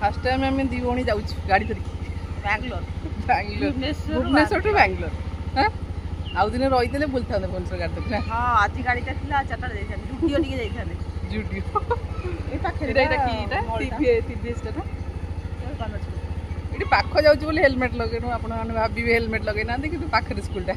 First time आम दी भौणी जाऊँ गाड़ी धरिक बैंगलोर भुवनेश्वर टू बैंगलोर। हाँ आउ दिन रही बुलता भुवनेश्वर गाड़ी धरिक। हाँ आज गाड़ीटा था 4टा जुडियो टे जाते जुडियो ये पाख जाऊँ बोले हेलमेट लगे आप भावे हेलमेट लगे ना कि पाखे स्कूलटा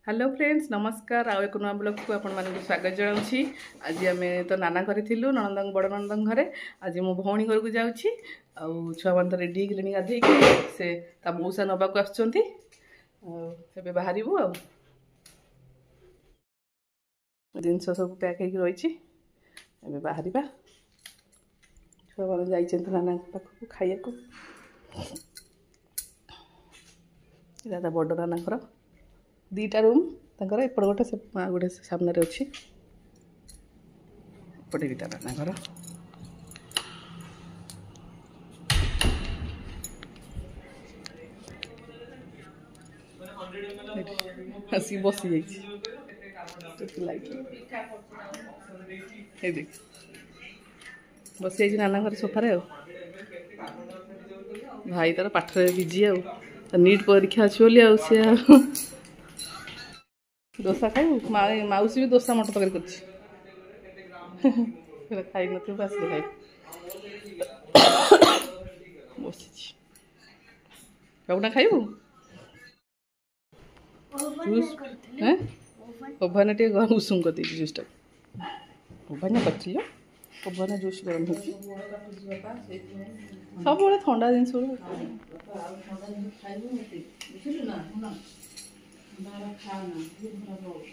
हेलो फ्रेंड्स नमस्कार आउ एक नुआ ब्लॉग को आपण मानक स्वागत जनाऊँगी। आज आम तो नाना घर थिलु ननंद बड़ ननंद घरे आज मो भौणी घर को जाऊँगी आउ छुआ मान तो रेडी होगले गाधे से मौसा नवा को आसुँच बाहर जिनस सब पैक हो रही बाहर छुआ मान जा नाना पाखक खाया दादा बड़ नाना घर दीटा रूम तंकर एपट गोटे से गोटे सामने अच्छी एपटे दीटा नाना घर हसी बसी बसी नाना घर सोफारे भाई तार पाठ बिजी आ नीट परीक्षा अच्छी बोली सी दोसा खाऊ माउसी भी दोसा मटर तक खाई न आसिले खाई बसी बाबूना खाइबू जूस ओभन टे उषुम कर जूसटा ओभन कर ओभन जूस गरम हो सब बड़े ठंडा जिन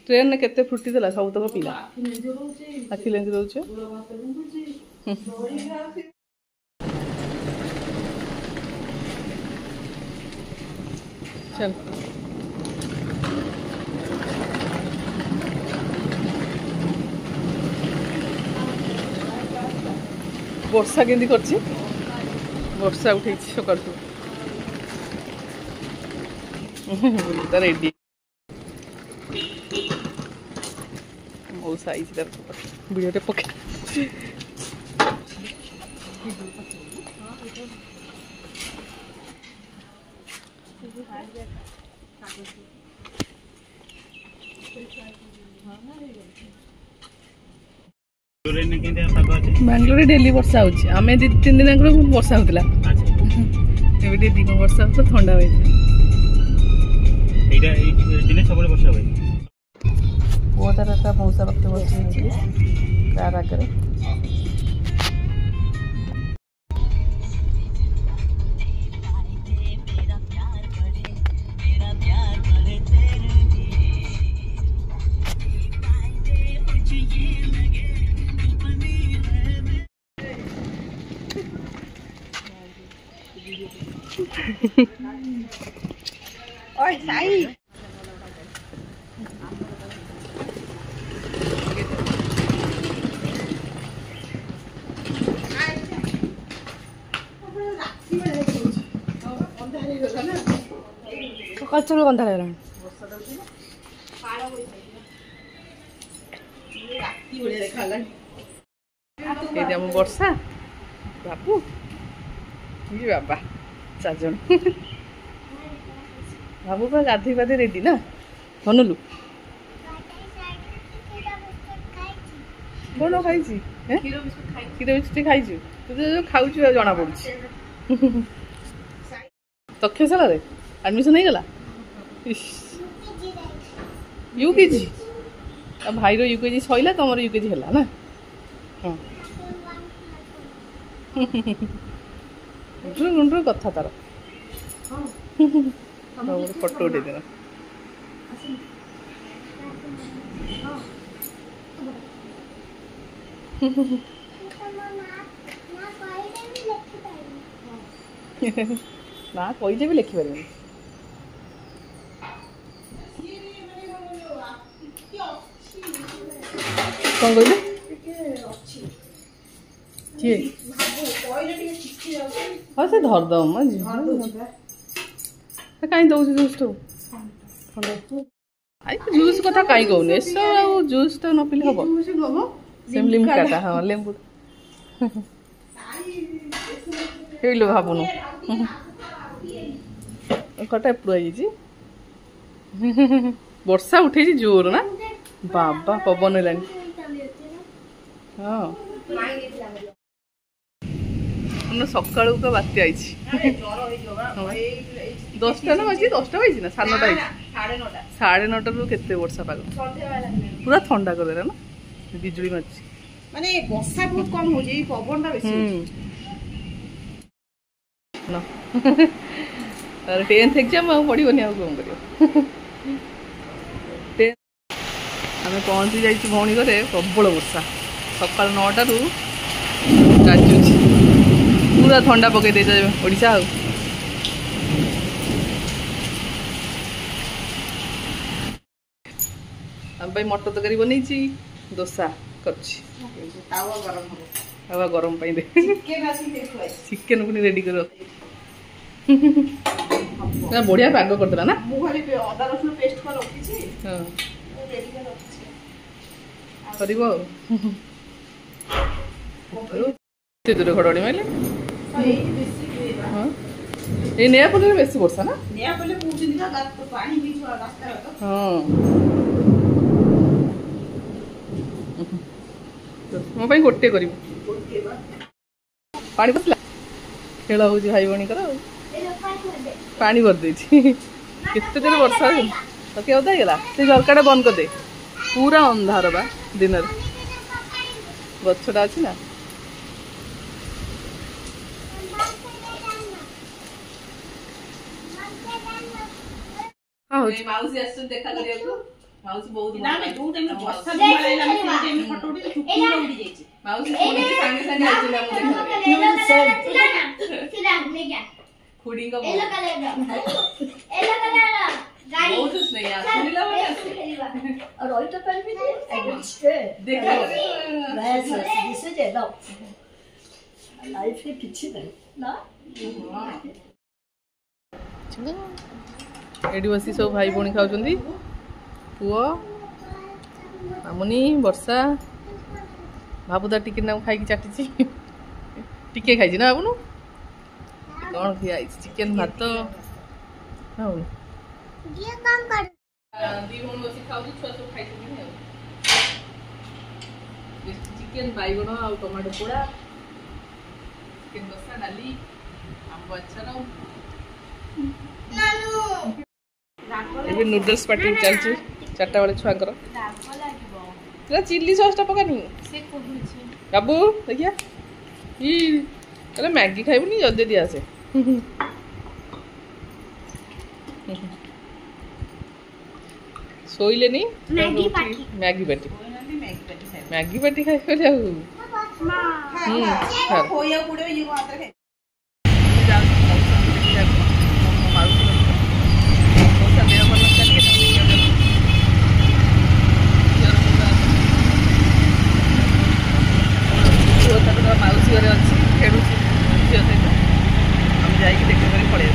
ट्रेन ने केते फुटी देला सब तक पीला आखि लेंज रोचे चल वर्षा केंदी करछि वर्षा उठे सकाळ रेडी मौसा आई वीडियो पके बैंगलोर डेली वर्षा होमें 2-3 दिन आगे वर्षा होता दिन वर्षा हो ठंडा हो तार मौसा पाखे बस कार आगे ओए साई कचर गंधा लगे वर्षा बाबू ये बाबा 4 जन बाबू पूरा गाधी पाधी रेडी ना हनुलु कौन खाई क्षीर बिस्कुट खाई तू तो खाऊ जना पड़ तक्षशाला एडमिशन हो गला यूकेजी भाईर यूकेजी सैला तुम यूकेजी है ना हाँ गुंड्र कथा तार फोटो उठे देना ना कहीदे भी लिखिपार कौन कहले किए हाँ से धरद कहीं दौर जूस तो आई जूस कथा कहीं कहूनी एस जूस तो न पीले हम सेम लिमकाटा हाँ लेंबू हेलो भाବୁनु कटा एपड़ आई वर्षा उठे जोर ना बाबा पवन है हाँ सका बात्या 10टा ना बजे 10टा बजी ना 9:30 9:30 रू केते वर्षा पाग पूरा ठंडा कर देला ना बिजुली मारछि माने वर्षा बहुत कम हो जे पवन टा बेसी ना अरे 10th एग्जाम आ पड़िबनी आ कोन करियो आमे पहुंची जाइछि भौणी घरे प्रबल वर्षा सकाळ 9टा रू काजुछि पूरा ठंडा पकई दे ओडिशा हम भाई मटर तरकारी बनी दोसा कर गरम दे चिकेन को रेडी कर बढ़िया पाग करदेला ना अदा रसुण पेस्ट कर रखिछि हां रेडी कर रखिछि करिवो ते दूर घड़ड़ी माइले हां ए नया पले बेसी वर्षा ना नया पले पूछ दिला पानी बीच रास्ता हां मो भाई गोटे कर पानी पसला खेल हो भाई भणी कर पानी भर दे केते दिन वर्षा तो क्या होता है से झरका बंद कर दे पूरा अंधार बा दिन गछटा अच्छी ना हाँ माउसी आसुन देखा करिया माउसी बहुत ना मैं दो टाइम वर्षा मारैला मैं से टाइम फोटो उठी चुकी उड़ी जाईची माउसी खुड़ी के संगे संगे आइला मु देखा खुड़ी का एलो कलर गाड़ी बहुत नहीं यार सुनीला वाला और ओइ तो पर भी देखा बस दिस जे दो लाइफ के किछि नहीं ना एडी बसी सब भाई भौणी खाउछंदी पुओ मामुनी वर्षा बाबूदा टिके ना खाई चाटी टिके खाई ना बाबू कौन खिया चिकेन भात हाँ ये काम कर दी भौणी बसी खाउछु छुआ सब खाई चिकेन बाइगण आ टमाटो पोड़ा चिकेन कसा डाली आंब अचार नूडल्स पार्टी चलती 4टा बेले छुआंकर चिल्ली सॉस टा पकानी बाबू देखिया मैगी खाइबुनी जल्दी दिया से सोइले नहीं मैगी पार्टी खाइ माउसी घरे अच्छी खेलुची झील सहित आम जा देखा पड़े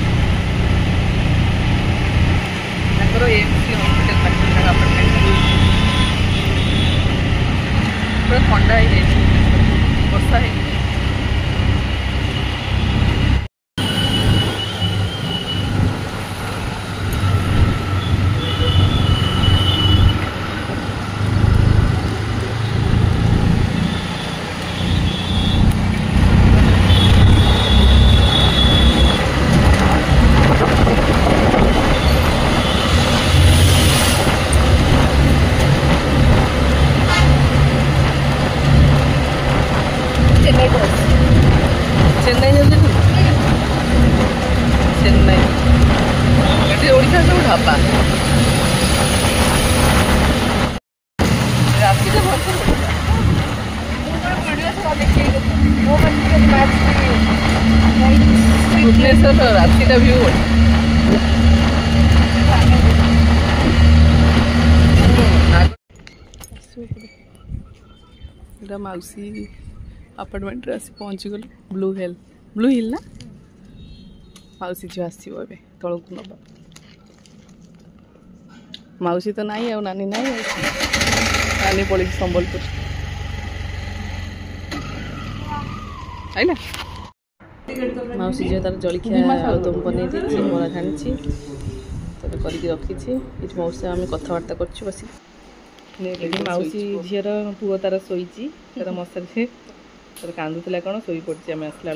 एमसी हॉस्पिटल पाखे अपार्टमेंट पूरा ठंडा हो वर्षा है चेन्नई चेन्नई ये ओडिशा सब ढाबा राति से भुवनेश्वर रातिटा व्यू मौसी अपार्टमेंट आसी पहुँची गलु ब्लू हिल ना मौसी झील आसो ए तौक ना माउसी तो नहीं आ नानी नहीं नानी पड़ी संबलपुर है ना माउसी झील तार जलिया तुम बनई बरा छाणी तर करके रखी ये मौसी आम कथबार्ता कर बस माउसी झीर पुओ तार शोची तार मशारी तार कांदुला कौन शोई पड़ी आम आसला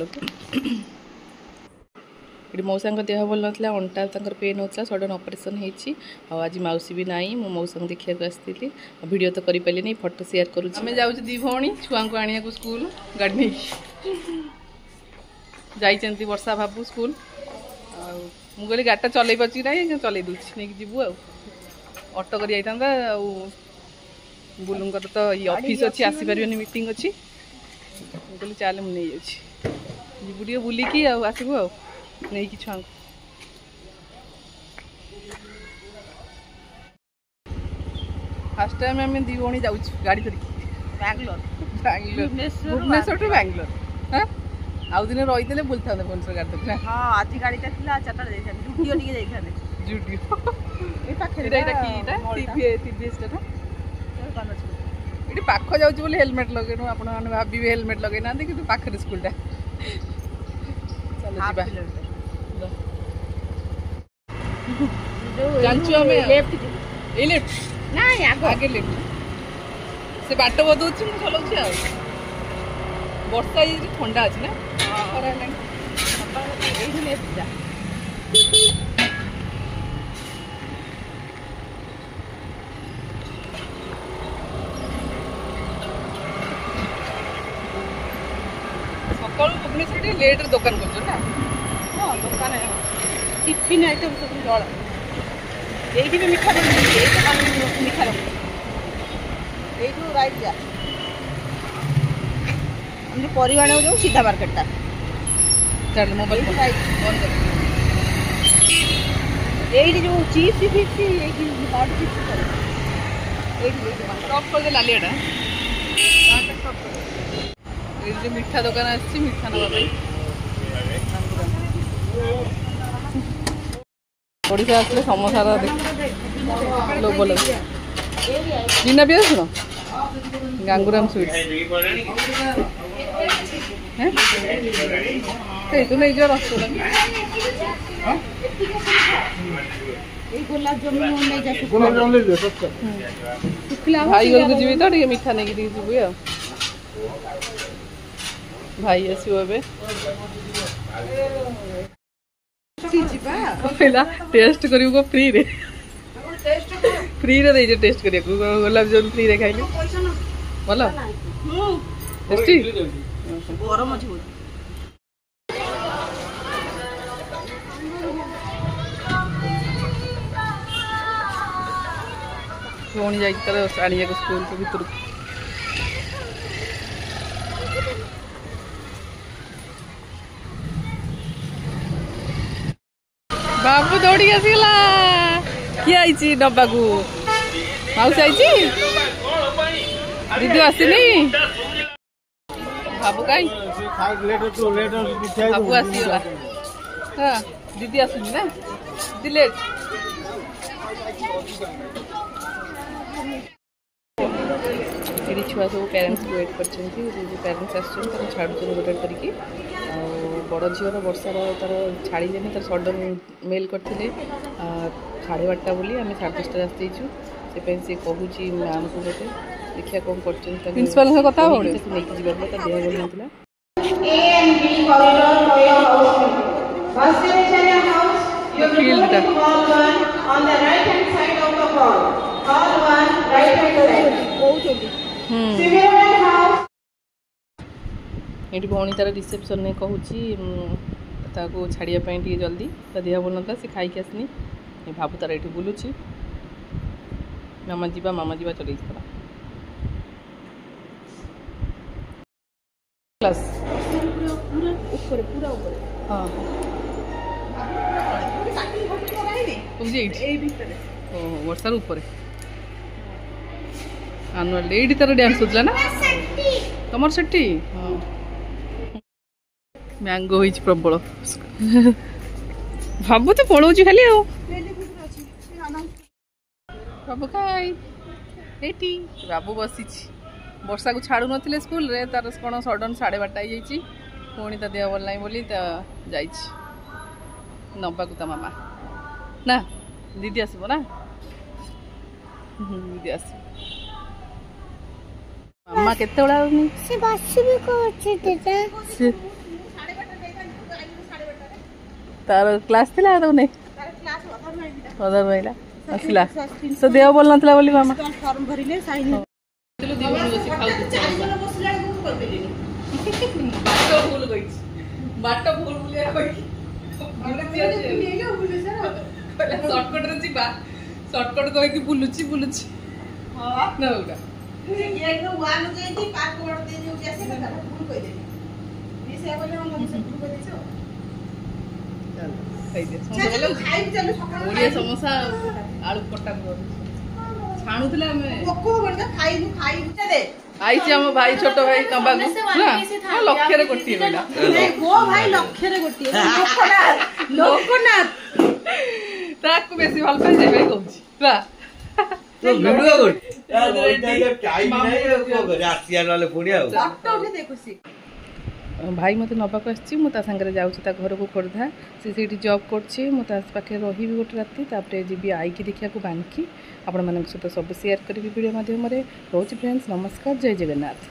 बेलू ये मौसा देह भल ना अंटा पेन होता सडन ऑपरेशन होती आज मौसी भी नाई मो मौसा देखा आसती वीडियो तो करें नहीं फोटो शेयर करें जाऊँ दी भौणी छुआ को आने को स्कूल गाड़ी नहीं जाइंट वर्षा बाबू स्कूल मुझे गाड़ीटा चल पार्टी ना चल दूसरी नहीं जीवु ऑटो कर बुलूंकर तो ये ऑफिस अच्छी आसीपर मीटिंग अच्छी मुझे चल मुझे जीवु टे बुलिकी आसबू नहीं कि छुआ फास्ट टाइम आम दी भौणी जाऊँ गाड़ी धरिकी बैंगलोर भुवनेश्वर टू बैंगलोर हाँ आउ दिन रही बुलता भुवनेश्वर गाड़ी धरिकी हाँ आज गाड़ीटा था 4टा जुडियो ये पाख जाऊँ बोले हेलमेट लगेनु आप भावे हेलमेट लगे ना कि पाखे स्कूलटा जानचु आमे लेफ्ट नहीं आगे लेफ्ट से बाट बदौर चलाऊँ वर्षा ये ठंडा अच्छे ना खरा लेफ्ट जा सका भुवनेश्वर लेट दुकान कर हाँ दुकान टिफिन आइटम सब जल ये भी मीठा मीठा रखू राइट जा हम जो परिवार जाऊँ सीधा मार्केटा चल मोबाइल बंद कर ये जो चिप्स फिप्स हट चिप्स टॉप कर दे लालियाटा ये मीठा दुकान आसी मीठा नापी ओडिशा आसले समोसा लोभ लगे जीना भी आस गांगुराम स्वीट्स तू नहीं जो भाई घर को जी तो मीठा नहीं जीव भाई आसो पहला टेस्ट कर फ्री रे फ्री रे दे टेस्ट करिया गुलाब जामुन फ्री रे खाइले बोलो टेस्टी गरम अछि भौणी जाई तर आनिया को स्कूल के भीतर बाबू दौड़ी आसगला किए आई डब्बा को मौसी आई दीदी आसनी बाबू कहीं बाबू आसगला हाँ दीदी आसनी ना दीदी लेट ये छुआ सब पेरेंट्स को वेट कर पेरेंट्स आस छाड़ू गोटे करके बड़ झीर वर्षार तार छाड़े तार सडन मेल करते 12:30 बोली आम 10:30 आसचु से कहूँ मैम को गोटे देखिए कौन कर प्रिंसिपल कथा नहीं जावा देह भल ना ये भौणी तार रिसेप्शन में कहूँ छाड़ापी जल्दी ता देह भल ना से खाई आसनी भाबू तार ये बुलूची मामा जी चल क्लास हाँ वर्षार ऊपर आनुआल डे ये तार डांस होता ना तुम से हाँ मैंगो हो प्रबल भाबू तो पड़ोची खाली बाबू खाई एटी बाबू बसी वर्षा को छाड़ू नथिले स्कूल रे तार कौन सडन 12:30 हो पुणी तो देह भल ना बोली नबाकू ता मामा ना दीदी आसब ना दीदी आस मामा केते बड़ा से बसबे को अछि तेजा तार क्लास थिला तो नहीं अदर महिला असला तो देह भल नथिला बोली मामा फॉर्म भरिले साइन बाट भूल बुलिया सर्टकट रे जीवा सर्टकट कहि बुलुची बुलुची हां ना होगा ये तो वन जेती पार्क वर्ड दे जो जैसे का भूल कहि दे से बोले हम से भूल कहि दे चल खाई दे चलो खाई चलो सकाळ ओडिया समोसा आलू पट्टा छाणुतले हमें कोको बरदा खाई दे आईची हम भाई छोट भाई तंबाकू ना लक्ष्य रे गोटी बोला वो भाई लक्ष्य रे गोटी लोकनाथ ताकू बेसी भल पाई जाय भाई कहूची ना तो वीडियो कर टाइम नहीं को करे आसिया वाले पुणी आ फोटो उठे देखुसी भाई मत नबाक आसी मुझे जाऊँगी घर को खोर्धा से जॉब करके रही गोटे राति तापर जी आई की देखा बांकी आपण मान सहित सब शेयर करी वीडियो माध्यम रोज फ्रेंड्स नमस्कार जय जगन्नाथ।